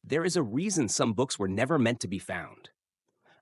There is a reason some books were never meant to be found.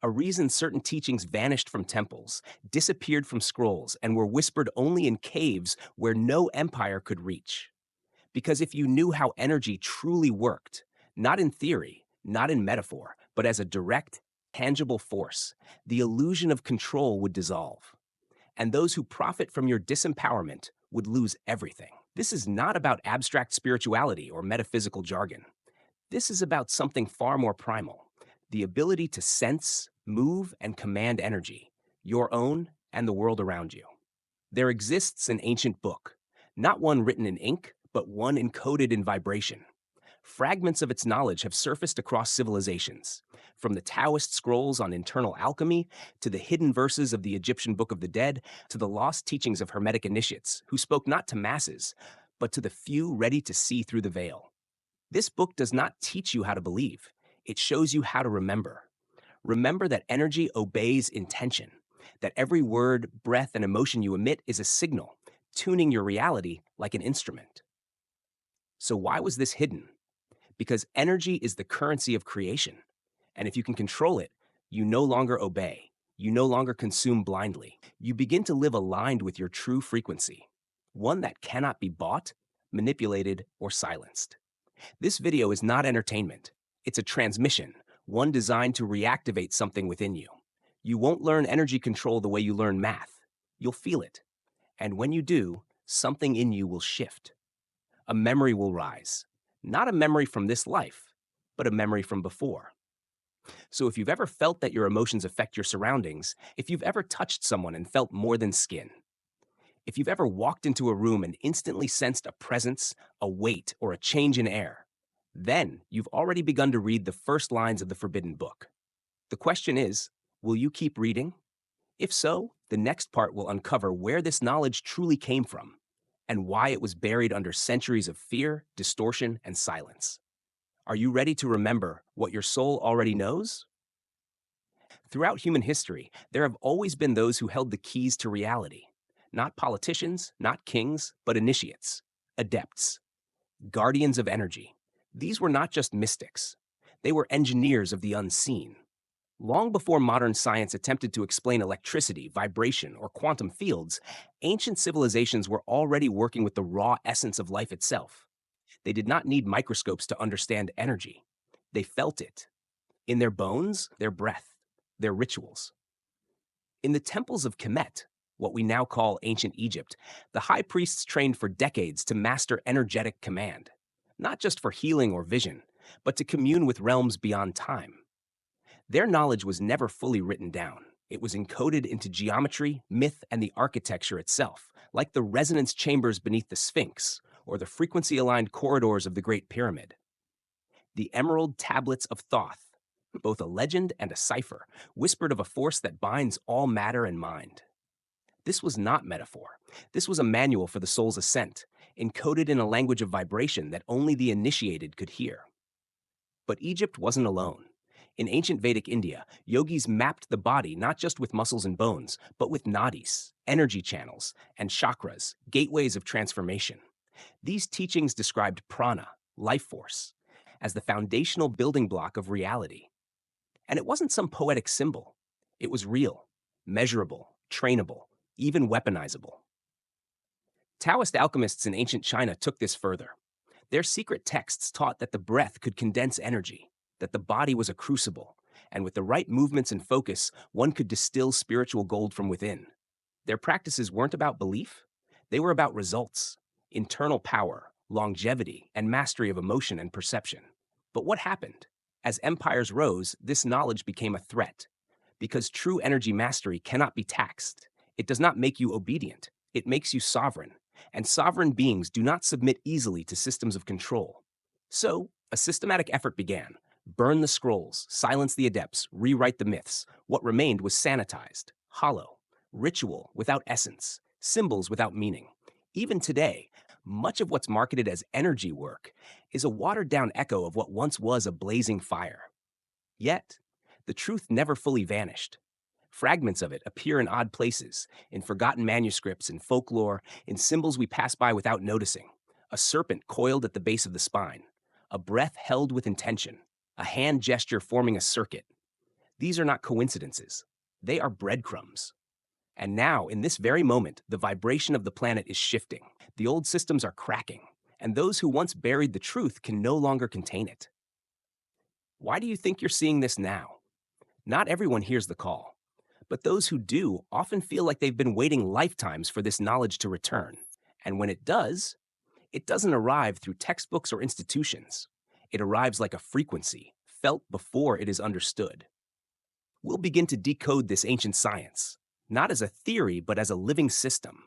A reason certain teachings vanished from temples, disappeared from scrolls, and were whispered only in caves where no empire could reach. Because if you knew how energy truly worked, not in theory, not in metaphor, but as a direct, tangible force, the illusion of control would dissolve. And those who profit from your disempowerment would lose everything. This is not about abstract spirituality or metaphysical jargon. This is about something far more primal: the ability to sense, move, and command energy, your own and the world around you. There exists an ancient book, not one written in ink, but one encoded in vibration. Fragments of its knowledge have surfaced across civilizations, from the Taoist scrolls on internal alchemy, to the hidden verses of the Egyptian Book of the Dead, to the lost teachings of Hermetic initiates, who spoke not to masses, but to the few ready to see through the veil. This book does not teach you how to believe, it shows you how to remember. Remember that energy obeys intention, that every word, breath, and emotion you emit is a signal, tuning your reality like an instrument. So, why was this hidden? Because energy is the currency of creation. And if you can control it, you no longer obey. You no longer consume blindly. You begin to live aligned with your true frequency, one that cannot be bought, manipulated, or silenced. This video is not entertainment. It's a transmission, one designed to reactivate something within you. You won't learn energy control the way you learn math. You'll feel it. And when you do, something in you will shift. A memory will rise. Not a memory from this life, but a memory from before. So if you've ever felt that your emotions affect your surroundings, if you've ever touched someone and felt more than skin, if you've ever walked into a room and instantly sensed a presence, a weight, or a change in air, then you've already begun to read the first lines of the forbidden book. The question is, will you keep reading? If so, the next part will uncover where this knowledge truly came from and why it was buried under centuries of fear, distortion, and silence. Are you ready to remember what your soul already knows? Throughout human history, there have always been those who held the keys to reality. Not politicians, not kings, but initiates, adepts, guardians of energy. These were not just mystics. They were engineers of the unseen. Long before modern science attempted to explain electricity, vibration, or quantum fields, ancient civilizations were already working with the raw essence of life itself. They did not need microscopes to understand energy. They felt it in their bones, their breath, their rituals. In the temples of Kemet, what we now call ancient Egypt, the high priests trained for decades to master energetic command, not just for healing or vision, but to commune with realms beyond time. Their knowledge was never fully written down. It was encoded into geometry, myth, and the architecture itself, like the resonance chambers beneath the Sphinx or the frequency-aligned corridors of the Great Pyramid. The Emerald Tablets of Thoth, both a legend and a cipher, whispered of a force that binds all matter and mind. This was not metaphor. This was a manual for the soul's ascent, encoded in a language of vibration that only the initiated could hear. But Egypt wasn't alone. In ancient Vedic India, yogis mapped the body not just with muscles and bones, but with nadis, energy channels, and chakras, gateways of transformation. These teachings described prana, life force, as the foundational building block of reality. And it wasn't some poetic symbol. It was real, measurable, trainable, even weaponizable. Taoist alchemists in ancient China took this further. Their secret texts taught that the breath could condense energy, that the body was a crucible, and with the right movements and focus, one could distill spiritual gold from within. Their practices weren't about belief, they were about results, internal power, longevity, and mastery of emotion and perception. But what happened? As empires rose, this knowledge became a threat. Because true energy mastery cannot be taxed. It does not make you obedient, it makes you sovereign. And sovereign beings do not submit easily to systems of control. So, a systematic effort began. Burn the scrolls, silence the adepts, rewrite the myths. What remained was sanitized, hollow, ritual without essence, symbols without meaning. Even today, much of what's marketed as energy work is a watered-down echo of what once was a blazing fire. Yet, the truth never fully vanished. Fragments of it appear in odd places, in forgotten manuscripts, in folklore, in symbols we pass by without noticing. A serpent coiled at the base of the spine, a breath held with intention, a hand gesture forming a circuit. These are not coincidences. They are breadcrumbs. And now, in this very moment, the vibration of the planet is shifting. The old systems are cracking, and those who once buried the truth can no longer contain it. Why do you think you're seeing this now? Not everyone hears the call, but those who do often feel like they've been waiting lifetimes for this knowledge to return. And when it does, it doesn't arrive through textbooks or institutions. It arrives like a frequency, felt before it is understood. We'll begin to decode this ancient science, not as a theory, but as a living system.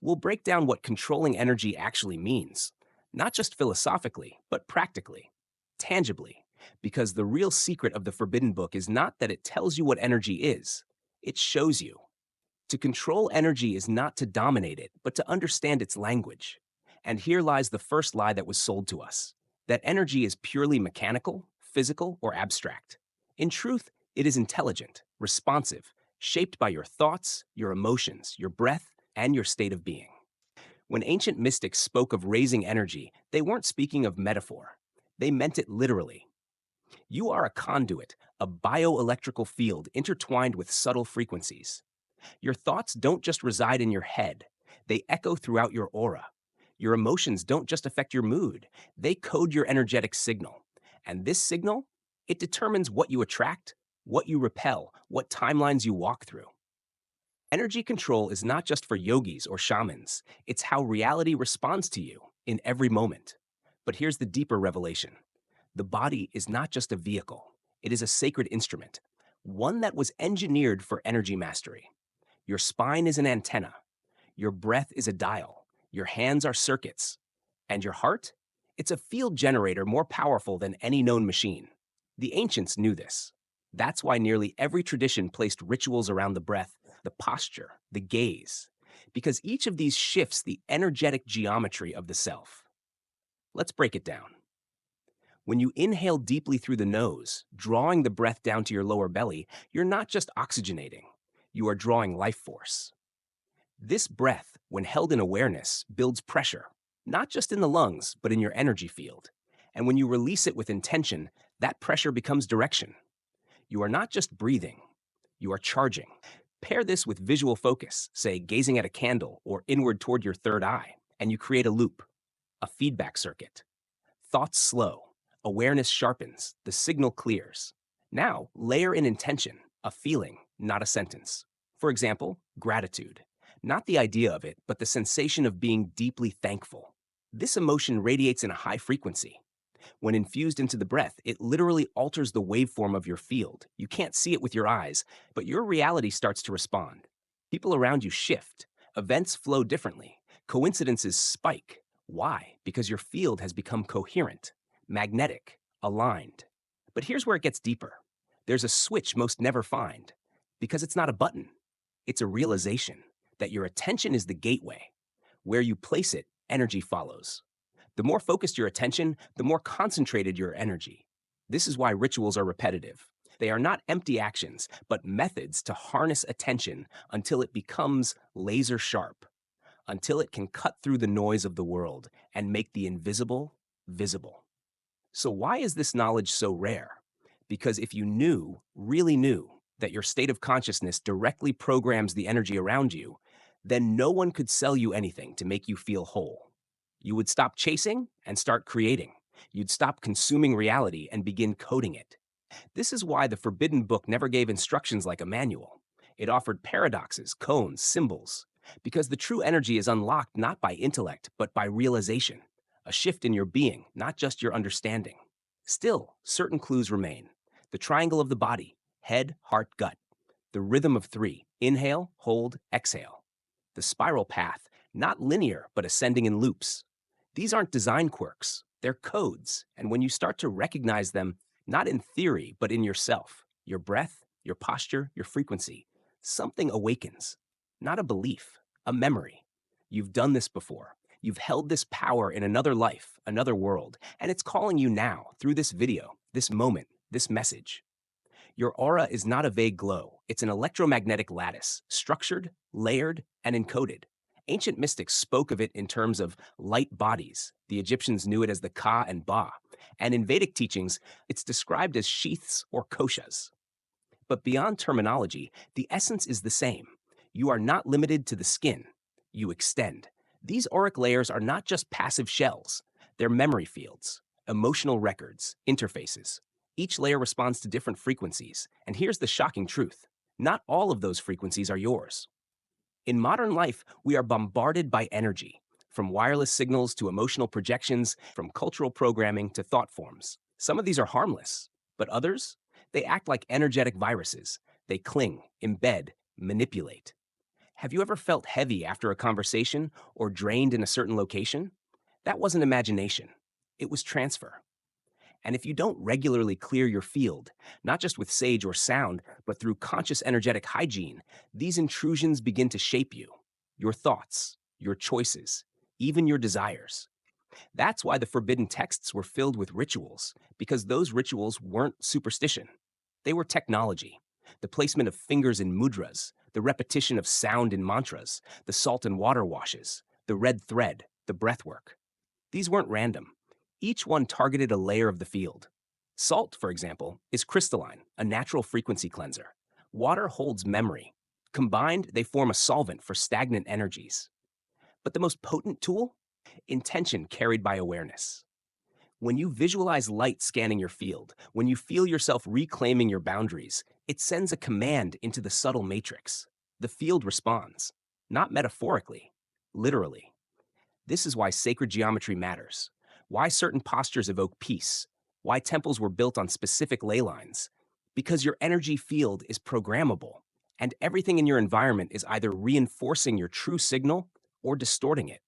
We'll break down what controlling energy actually means, not just philosophically, but practically, tangibly, because the real secret of the Forbidden Book is not that it tells you what energy is, it shows you. To control energy is not to dominate it, but to understand its language. And here lies the first lie that was sold to us, that energy is purely mechanical, physical, or abstract. In truth, it is intelligent, responsive, shaped by your thoughts, your emotions, your breath, and your state of being. When ancient mystics spoke of raising energy, they weren't speaking of metaphor. They meant it literally. You are a conduit, a bioelectrical field intertwined with subtle frequencies. Your thoughts don't just reside in your head, they echo throughout your aura. Your emotions don't just affect your mood, they code your energetic signal. And this signal, it determines what you attract, what you repel, what timelines you walk through. Energy control is not just for yogis or shamans, it's how reality responds to you in every moment. But here's the deeper revelation. The body is not just a vehicle, it is a sacred instrument, one that was engineered for energy mastery. Your spine is an antenna, your breath is a dial, your hands are circuits, and your heart? It's a field generator more powerful than any known machine. The ancients knew this. That's why nearly every tradition placed rituals around the breath, the posture, the gaze, because each of these shifts the energetic geometry of the self. Let's break it down. When you inhale deeply through the nose, drawing the breath down to your lower belly, you're not just oxygenating, you are drawing life force. This breath, when held in awareness, builds pressure, not just in the lungs, but in your energy field. And when you release it with intention, that pressure becomes direction. You are not just breathing, you are charging. Pair this with visual focus, say gazing at a candle or inward toward your third eye, and you create a loop, a feedback circuit. Thoughts slow, awareness sharpens, the signal clears. Now, layer in intention, a feeling, not a sentence. For example, gratitude. Not the idea of it, but the sensation of being deeply thankful. This emotion radiates in a high frequency. When infused into the breath, it literally alters the waveform of your field. You can't see it with your eyes, but your reality starts to respond. People around you shift. Events flow differently. Coincidences spike. Why? Because your field has become coherent, magnetic, aligned. But here's where it gets deeper. There's a switch most never find, because it's not a button. It's a realization that your attention is the gateway. Where you place it, energy follows. The more focused your attention, the more concentrated your energy. This is why rituals are repetitive. They are not empty actions, but methods to harness attention until it becomes laser sharp, until it can cut through the noise of the world and make the invisible visible. So why is this knowledge so rare? Because if you knew, really knew, that your state of consciousness directly programs the energy around you, then no one could sell you anything to make you feel whole. You would stop chasing and start creating. You'd stop consuming reality and begin coding it. This is why the Forbidden Book never gave instructions like a manual. It offered paradoxes, cones, symbols, because the true energy is unlocked not by intellect, but by realization, a shift in your being, not just your understanding. Still, certain clues remain. The triangle of the body, head, heart, gut. The rhythm of 3, inhale, hold, exhale. The spiral path, not linear, but ascending in loops. These aren't design quirks, they're codes, and when you start to recognize them, not in theory, but in yourself, your breath, your posture, your frequency, something awakens. Not a belief, a memory. You've done this before. You've held this power in another life, another world, and it's calling you now through this video, this moment, this message. Your aura is not a vague glow. It's an electromagnetic lattice, structured, layered, and encoded. Ancient mystics spoke of it in terms of light bodies. The Egyptians knew it as the Ka and Ba. And in Vedic teachings, it's described as sheaths or koshas. But beyond terminology, the essence is the same. You are not limited to the skin, you extend. These auric layers are not just passive shells, they're memory fields, emotional records, interfaces. Each layer responds to different frequencies, and here's the shocking truth: not all of those frequencies are yours. In modern life, we are bombarded by energy, from wireless signals to emotional projections, from cultural programming to thought forms. Some of these are harmless, but others, they act like energetic viruses. They cling, embed, manipulate. Have you ever felt heavy after a conversation or drained in a certain location? That wasn't imagination, it was transfer. And if you don't regularly clear your field, not just with sage or sound, but through conscious energetic hygiene, these intrusions begin to shape you, your thoughts, your choices, even your desires. That's why the forbidden texts were filled with rituals, because those rituals weren't superstition. They were technology. The placement of fingers in mudras, the repetition of sound in mantras, the salt and water washes, the red thread, the breathwork. These weren't random. Each one targeted a layer of the field. Salt, for example, is crystalline, a natural frequency cleanser. Water holds memory. Combined, they form a solvent for stagnant energies. But the most potent tool? Intention carried by awareness. When you visualize light scanning your field, when you feel yourself reclaiming your boundaries, it sends a command into the subtle matrix. The field responds, not metaphorically, literally. This is why sacred geometry matters, why certain postures evoke peace, why temples were built on specific ley lines. Because your energy field is programmable, and everything in your environment is either reinforcing your true signal or distorting it.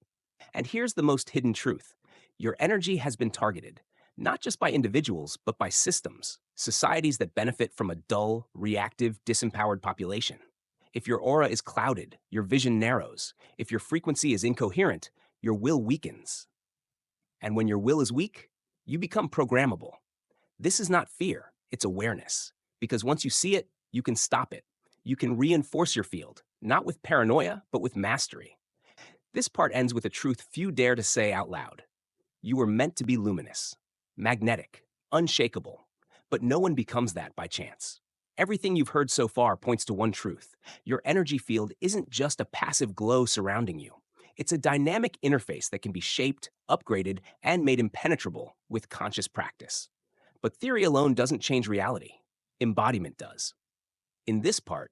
And here's the most hidden truth: your energy has been targeted, not just by individuals, but by systems, societies that benefit from a dull, reactive, disempowered population. If your aura is clouded, your vision narrows. If your frequency is incoherent, your will weakens. And when your will is weak, you become programmable. This is not fear, it's awareness. Because once you see it, you can stop it. You can reinforce your field, not with paranoia, but with mastery. This part ends with a truth few dare to say out loud. You were meant to be luminous, magnetic, unshakable, but no one becomes that by chance. Everything you've heard so far points to one truth: your energy field isn't just a passive glow surrounding you. It's a dynamic interface that can be shaped, upgraded, and made impenetrable with conscious practice. But theory alone doesn't change reality. Embodiment does. In this part,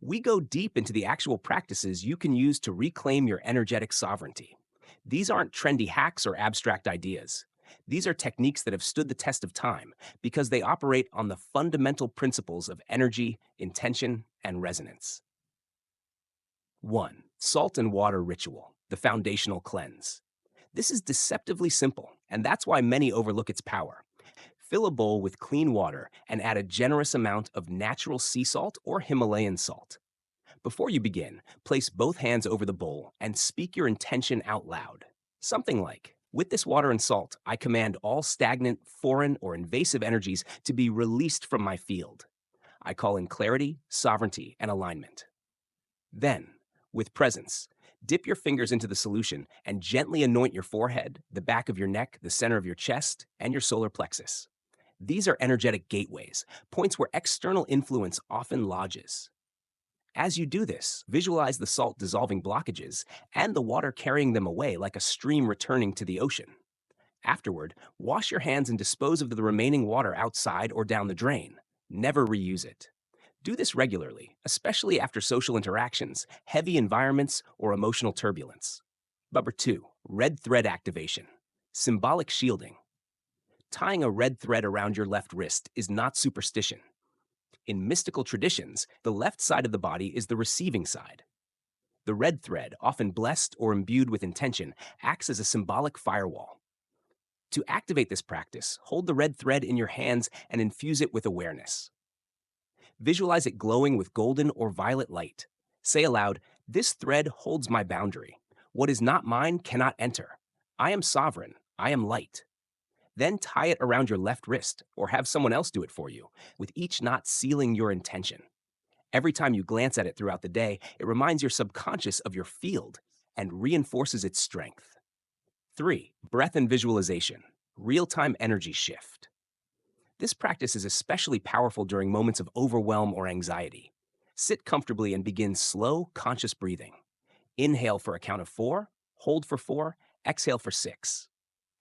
we go deep into the actual practices you can use to reclaim your energetic sovereignty. These aren't trendy hacks or abstract ideas. These are techniques that have stood the test of time because they operate on the fundamental principles of energy, intention, and resonance. 1. Salt and water ritual, the foundational cleanse. This is deceptively simple, and that's why many overlook its power. Fill a bowl with clean water and add a generous amount of natural sea salt or Himalayan salt. Before you begin, place both hands over the bowl and speak your intention out loud. Something like, "With this water and salt, I command all stagnant, foreign, or invasive energies to be released from my field. I call in clarity, sovereignty, and alignment." Then, with presence, dip your fingers into the solution and gently anoint your forehead, the back of your neck, the center of your chest, and your solar plexus. These are energetic gateways, points where external influence often lodges. As you do this, visualize the salt dissolving blockages and the water carrying them away like a stream returning to the ocean. Afterward, wash your hands and dispose of the remaining water outside or down the drain. Never reuse it. Do this regularly, especially after social interactions, heavy environments, or emotional turbulence. Number 2, red thread activation. Symbolic shielding. Tying a red thread around your left wrist is not superstition. In mystical traditions, the left side of the body is the receiving side. The red thread, often blessed or imbued with intention, acts as a symbolic firewall. To activate this practice, hold the red thread in your hands and infuse it with awareness. Visualize it glowing with golden or violet light. Say aloud, "This thread holds my boundary. What is not mine cannot enter. I am sovereign. I am light." Then tie it around your left wrist, or have someone else do it for you, with each knot sealing your intention. Every time you glance at it throughout the day, it reminds your subconscious of your field and reinforces its strength. 3. Breath and visualization. real-time energy shift. This practice is especially powerful during moments of overwhelm or anxiety. Sit comfortably and begin slow, conscious breathing. Inhale for a count of 4, hold for 4, exhale for 6.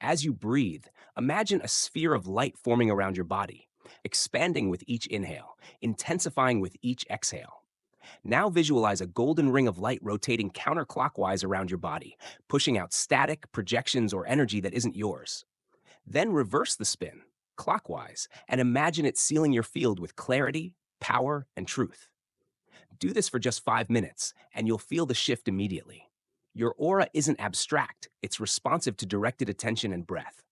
As you breathe, imagine a sphere of light forming around your body, expanding with each inhale, intensifying with each exhale. Now visualize a golden ring of light rotating counterclockwise around your body, pushing out static, projections, or energy that isn't yours. Then reverse the spin, clockwise, and imagine it sealing your field with clarity, power, and truth. Do this for just 5 minutes, and you'll feel the shift immediately. Your aura isn't abstract, it's responsive to directed attention and breath.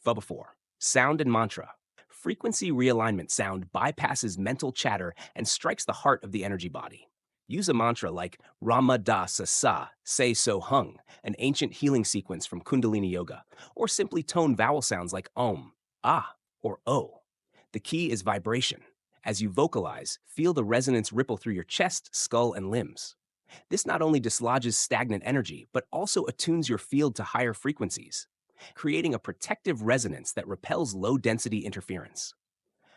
Phaba 4. Sound and mantra. Frequency realignment sound bypasses mental chatter and strikes the heart of the energy body. Use a mantra like Rama Da Sa Sa, Say So Hung, an ancient healing sequence from Kundalini Yoga, or simply tone vowel sounds like Om, Ah, or O. The key is vibration. As you vocalize, feel the resonance ripple through your chest, skull, and limbs. This not only dislodges stagnant energy, but also attunes your field to higher frequencies, creating a protective resonance that repels low-density interference.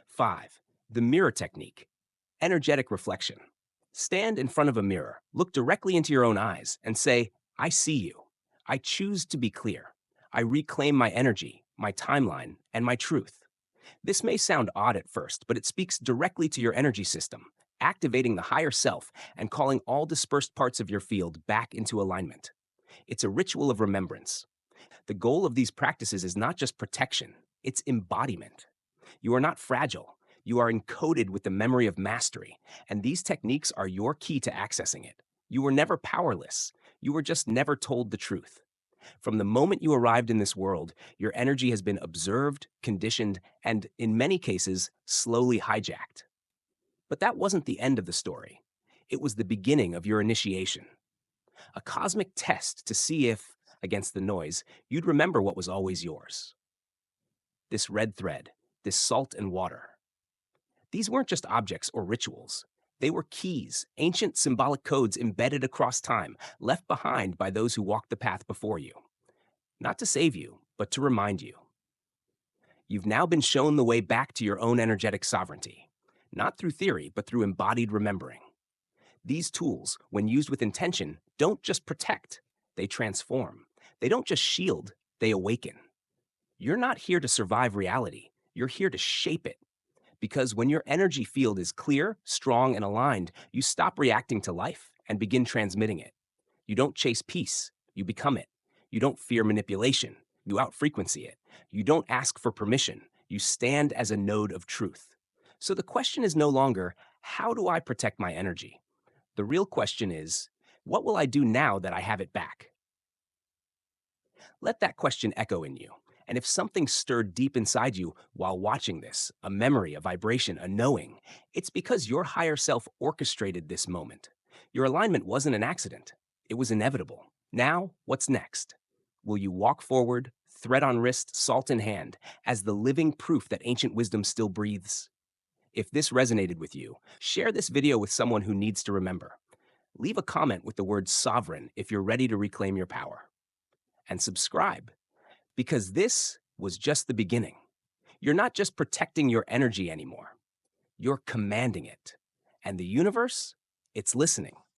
5. The mirror technique. Energetic reflection. Stand in front of a mirror, look directly into your own eyes, and say, I see you. I choose to be clear. I reclaim my energy, my timeline, and my truth. This may sound odd at first, but it speaks directly to your energy system, activating the higher self and calling all dispersed parts of your field back into alignment. It's a ritual of remembrance. The goal of these practices is not just protection, it's embodiment. You are not fragile. You are encoded with the memory of mastery, and these techniques are your key to accessing it. You were never powerless. You were just never told the truth. From the moment you arrived in this world, your energy has been observed, conditioned, and, in many cases, slowly hijacked. But that wasn't the end of the story. It was the beginning of your initiation. A cosmic test to see if, against the noise, you'd remember what was always yours. This red thread, this salt and water. These weren't just objects or rituals. They were keys, ancient symbolic codes embedded across time, left behind by those who walked the path before you. Not to save you, but to remind you. You've now been shown the way back to your own energetic sovereignty, not through theory, but through embodied remembering. These tools, when used with intention, don't just protect, they transform. They don't just shield, they awaken. You're not here to survive reality, you're here to shape it. Because when your energy field is clear, strong, and aligned, you stop reacting to life and begin transmitting it. You don't chase peace, you become it. You don't fear manipulation, you outfrequency it. You don't ask for permission, you stand as a node of truth. So the question is no longer, how do I protect my energy? The real question is, what will I do now that I have it back? Let that question echo in you. And if something stirred deep inside you while watching this, a memory, a vibration, a knowing, it's because your higher self orchestrated this moment. Your alignment wasn't an accident. It was inevitable. Now, what's next? Will you walk forward, thread on wrist, salt in hand, as the living proof that ancient wisdom still breathes? If this resonated with you, share this video with someone who needs to remember. Leave a comment with the word sovereign if you're ready to reclaim your power. And subscribe, because this was just the beginning. You're not just protecting your energy anymore. You're commanding it. And the universe, it's listening.